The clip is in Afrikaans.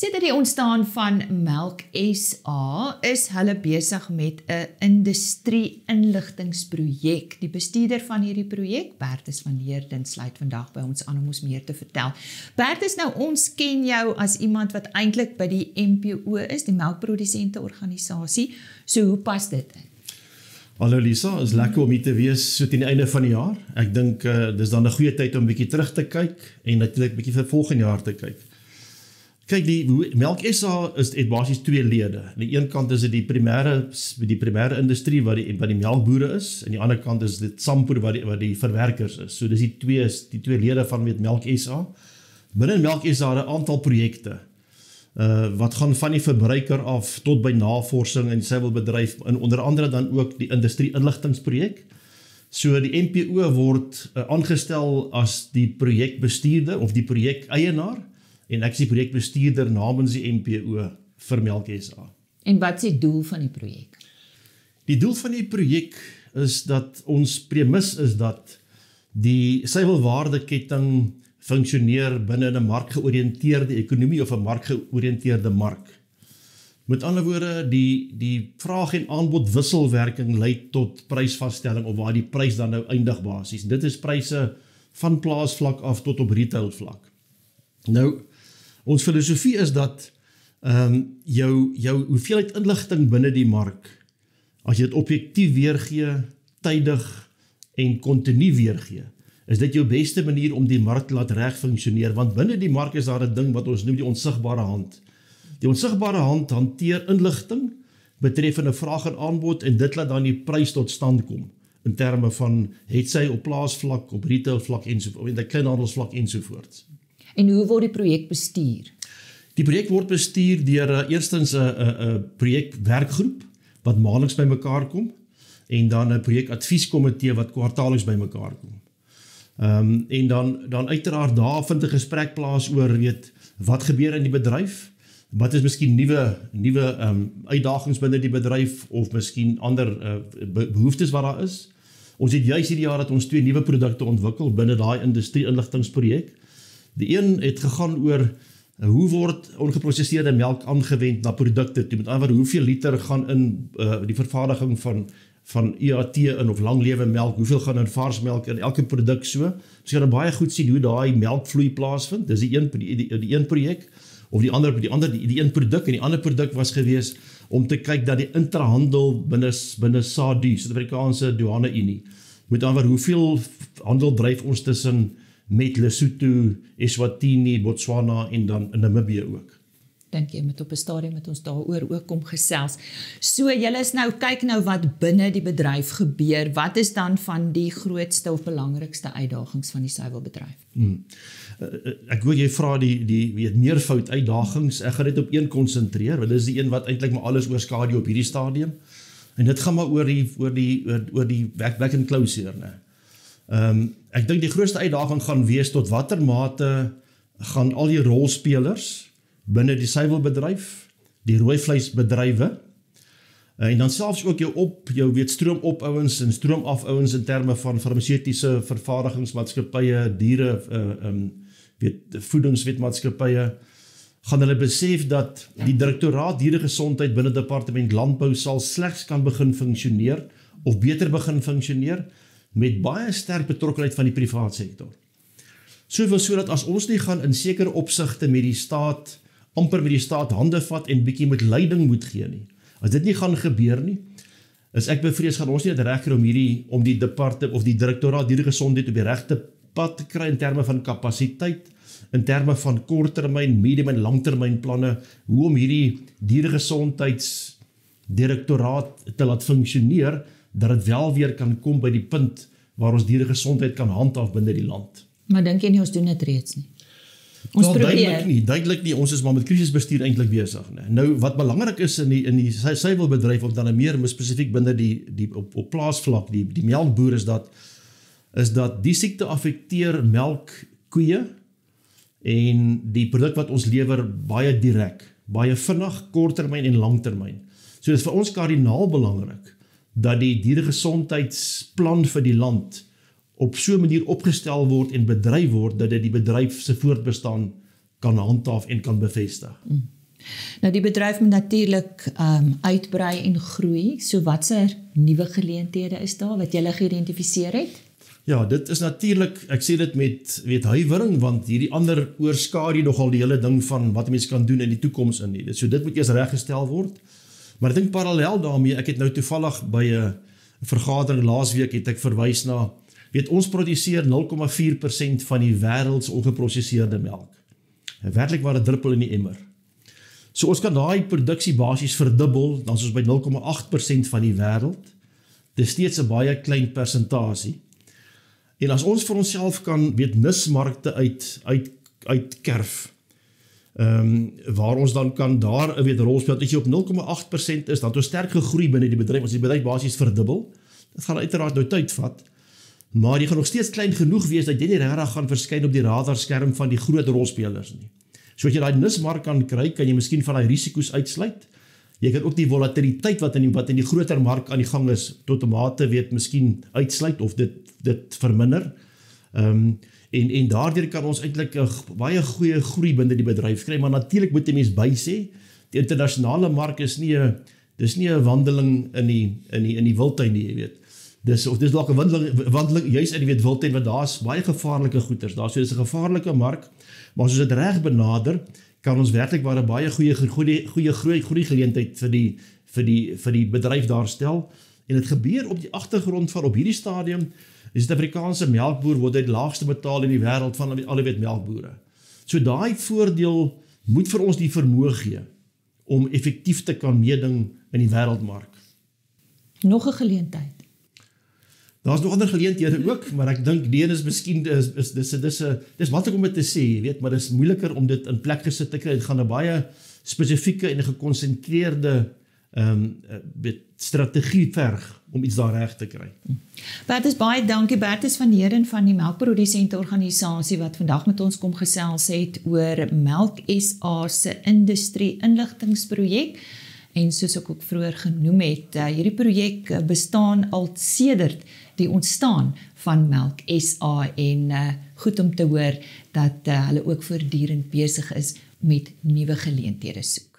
Sedert die ontstaan van Melk SA is hulle besig met 'n industrie-inligtingsprojek. Die bestuurder van hierdie projek, Bertus van Heerden, sluit vandag by ons aan om ons meer te vertel. Bertus, nou ons ken jou as iemand wat eintlik by die MPO is, die melkprodusente organisasie. So hoe pas dit in? Hallo Lisa, is lekker om hier te wees so teen die einde van die jaar. Ek dink dis dan 'n goeie tyd om 'n bietjie terug te kyk en natuurlik 'n bietjie vir volgende jaar te kyk. Kyk, die Melk SA het basies twee lede. Aan die een kant is dit die primêre industrie wat die melkboere is, en die ander kant is dit Sampoer wat die verwerkers is. So dis die twee lede van met Melk SA. Binne Melk SA 'n aantal projekte wat gaan van die verbruiker af tot by navorsing en suiwelbedryf, en onder andere dan ook die industrie-inligtingsprojek. So die MPO word aangestel as die projekbestuurder of die projekeienaar, en ek is die projekbestuurder namens die MPO vir Melk SA. En wat is die doel van die projek? Die doel van die projek is dat ons premis is dat die suiwelwaardeketting funksioneer binne 'n markgeoriënteerde ekonomie of 'n markgeoriënteerde mark. Met ander woorde, die vraag en aanbod wisselwerking lei tot prysvasstelling of waar die prys dan nou eindig basies. Dit is pryse van plaasvlak af tot op retailvlak. Nou, ons filosofie is dat jou hoeveelheid inligting binne die mark, as jy dit objektief weergee, tydig en kontinu weergee, is dit jou beste manier om die mark te laat reg funksioneer, want binne die mark is daar 'n ding wat ons noem die onsigbare hand. Die onsigbare hand hanteer inligting betreffende vraag en aanbod, en dit laat dan die prys tot stand kom in terme van hetsy op plaasvlak, op retailvlak ensovoorts, en die kleinhandelsvlak ensovoorts. En hoe word die projek bestuur? Die projek word bestuur deur eerstens 'n projekwerkgroep wat maandeliks bymekaar kom, en dan 'n projekadvieskomitee wat kwartaalliks bymekaar kom. En dan uiteraard daar vind 'n gesprek plaas oor wat gebeur in die bedryf, wat is miskien nuwe uitdagings binne die bedryf, of miskien ander behoeftes wat daar is. Ons het juis hierdie jaar dat ons 2 nuwe produkte ontwikkel binne daai industrie-inligtingsprojek. Die een het gegaan oor hoe word ongeprosesseerde melk aangewend na produkte toe. Met ander woorde, hoeveel liter gaan in die vervaardiging van EAT in of langlewe melk, hoeveel gaan in vars melk in elke produk so. So jy kan baie goed sien hoe daai melkvloei plaasvind. Dis die een projek, of die een produk, en die ander produk was gewees om te kyk dat die interhandel binne SADU, Suid-Afrikaanse Douane-Unie, met ander woorde, hoeveel handel dryf ons tussen met Lesotho, Eswatini, Botswana en dan in Namibië ook. Dink jy met op 'n stadium met ons daaroor ook kom gesels. So julle is nou, kyk nou wat binne die bedryf gebeur. Wat is dan van die grootste of belangrikste uitdagings van die suiwelbedryf? Ek hoor jy vra die meervoud uitdagings. Ek gaan dit op een konsentreer, want dit is die een wat eintlik maar alles oorskadu op hierdie stadium. En dit gaan maar oor die back and close, né? Ek dink die grootste uitdaging gaan wees tot watter mate gaan al die rolspelers binne die suiwelbedryf, die rooivleisbedrywe, en dan selfs ook jou stroomopouens en stroomafouens in terme van farmaseutiese vervaardigingsmaatskappye, voedingswetmaatskappye, gaan hulle besef dat die direktoraat dieregesondheid binne departement landbou sal slegs kan begin funksioneer, of beter begin funksioneer, met baie sterk betrokkenheid van die privaat sektor. Soveel sodat as ons nie gaan in sekere opsigte met die staat, amper met die staat hande vat en bietjie met leiding moet gee nie. As dit nie gaan gebeur nie, is ek bevrees gaan ons nie dit reg kry om die departement of die direktoraat dieregesondheid op die regte pad te kry in terme van kapasiteit, in terme van korttermyn, medium en langtermyn planne, hoe om hierdie dieregesondheidsdirektoraat te laat funksioneer, dat dit wel weer kan kom by die punt waar ons dieregesondheid kan handhaaf binne die land. Maar dink jy nie ons doen dit reeds nie? Ons probeer. Duidelik nie, ons is maar met krisisbestuur eintlik besig. Nee. Nou, wat belangrik is in die suiwelbedryf, of dan meer spesifiek binne op plaasvlak, die melkboer, is dat die siekte affekteer melkkoeie en die produk wat ons lewer baie direk, baie vinnig, korttermyn en langtermyn. So dit is vir ons kardinaal belangrik dat die dieregesondheidsplan vir die land op so 'n manier opgestel word en bedryf word, dat dit die bedryf se voortbestaan kan handhaaf en kan bevestig. Nou die bedryf moet natuurlik uitbrei en groei. So watse nuwe geleenthede is daar wat julle geïdentifiseer het? Ja, dit is natuurlik, ek sê dit met huiwering, want hierdie ander oorskadu nogal die hele ding van wat mense kan doen in die toekoms in nie. So dit moet eers reggestel word. Maar ek dink parallel daarmee, ek het nou toevallig by 'n vergadering laasweek het ek verwys na, ons produseer 0,4% van die wêreld se ongeprosesseerde melk. Werklik waar 'n druppel in die emmer. So ons kan daai produksie basies verdubbel, dan is ons by 0,8% van die wêreld. Dit is steeds 'n baie klein persentasie. En as ons vir onsself kan, nismarkte uitkerf, waar ons dan kan daar 'n rol speel, as jy op 0,8% is, dan het ons sterk gegroei binne die bedryf, as die bedryf basies verdubbel. Dit gaan uiteraard nou tyd vat, maar jy gaan nog steeds klein genoeg wees, dat jy nie regtig gaan verskyn op die radarskerm van die groot rolspelers nie. So as jy daai nismark kan kry, kan jy miskien van daai risiko's uitsluit. Jy kan ook die volatiliteit wat in die groter mark aan die gang is, tot 'n mate miskien uitsluit of dit verminder. En daardeur kan ons eintlik 'n baie goeie groei binne die bedryf kry, maar natuurlik moet 'n mens bysê, die internasionale mark is nie 'n wandeling in die wildtuin nie, jy weet. Dis dalk 'n wandeling juis in die wildtuin, want daar's baie gevaarlike goeders. Daar's so 'n gevaarlike mark, maar as ons dit reg benader, kan ons werklik waar 'n baie goeie groei geleentheid vir die bedryf daarstel. En dit gebeur op die agtergrond van op hierdie stadium, die Suid-Afrikaanse melkboer word die laagste betaal in die wêreld van al die melkbore. So daai voordeel moet vir ons die vermoë gee om effektief te kan meeding in die wêreldmark. Nog 'n geleentheid. Daar's nog ander geleenthede ook, maar ek dink die een is miskien dis maklik om dit te sê, jy weet, maar dis moeiliker om dit in plek gesit te kry. Dit gaan 'n baie spesifieke en gekonsentreerde strategie verg om iets daar reg te kry. Bertus, baie dankie. Bertus van Heeren van die Melkprodusente Organisasie wat vandag met ons kom gesels het oor Melk SA se industrie inligtingsprojek. En soos ek ook vroeër genoem het, hierdie projek bestaan al sedert die ontstaan van Melk SA en goed om te hoor dat hulle ook voortdurend besig is met nuwe geleenthede soek.